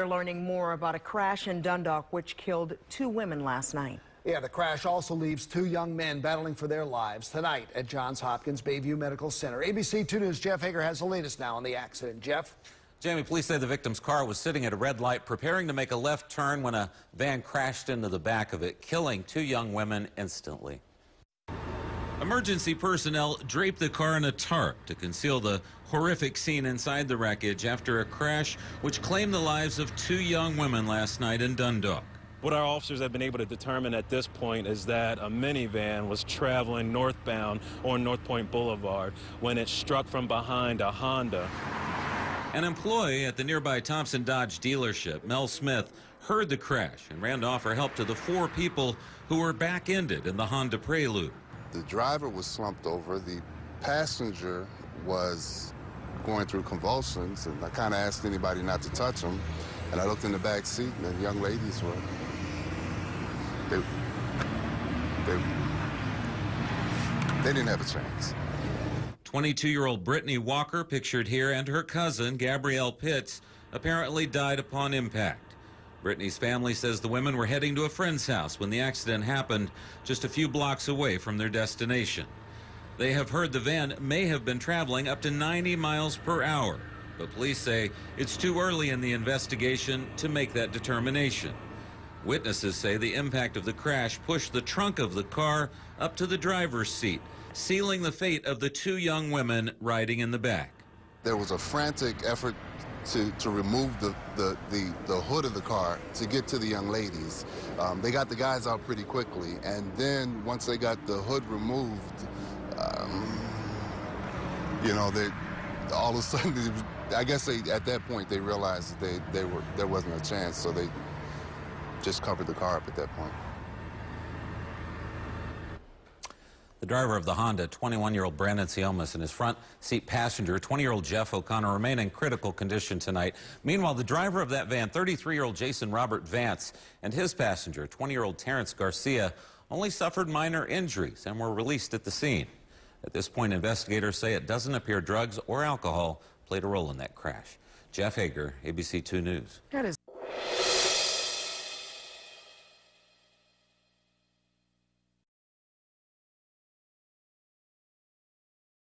They're learning more about a crash in Dundalk which killed 2 women last night. Yeah, the crash also leaves 2 young men battling for their lives tonight at Johns Hopkins Bayview Medical Center. ABC 2 News' Jeff Hager has the latest now on the accident. Jeff? Jamie, police say the victim's car was sitting at a red light preparing to make a left turn when a van crashed into the back of it, killing 2 young women instantly. Emergency personnel draped the car in a tarp to conceal the horrific scene inside the wreckage after a crash which claimed the lives of 2 young women last night in Dundalk. What our officers have been able to determine at this point is that a minivan was traveling northbound on North Point Boulevard when it struck from behind a Honda. An employee at the nearby Thompson Dodge dealership, Mel Smith, heard the crash and ran to offer help to the 4 people who were back-ended in the Honda Prelude. The driver was slumped over. The passenger was going through convulsions, and I kind of asked anybody not to touch him. And I looked in the back seat, and the young ladies were, they didn't have a chance. 22-year-old Brittany Walker, pictured here, and her cousin, Gabrielle Pitts, apparently died upon impact. Brittany's family says the women were heading to a friend's house when the accident happened just a few blocks away from their destination. They have heard the van may have been traveling up to 90 miles per hour, but police say it's too early in the investigation to make that determination. Witnesses say the impact of the crash pushed the trunk of the car up to the driver's seat, sealing the fate of the 2 young women riding in the back. There was a frantic effort to remove the hood of the car to get to the young ladies. They got the guys out pretty quickly, and then once they got the hood removed, you know, all of a sudden, I guess at that point they realized that there wasn't a chance, so they just covered the car up at that point. The driver of the Honda, 21-year-old Brandon Siomas, and his front seat passenger, 20-year-old Jeff O'Connor, remain in critical condition tonight. Meanwhile, the driver of that van, 33-year-old Jason Robert Vance, and his passenger, 20-year-old Terrence Garcia, only suffered minor injuries and were released at the scene. At this point, investigators say it doesn't appear drugs or alcohol played a role in that crash. Jeff Hager, ABC 2 News.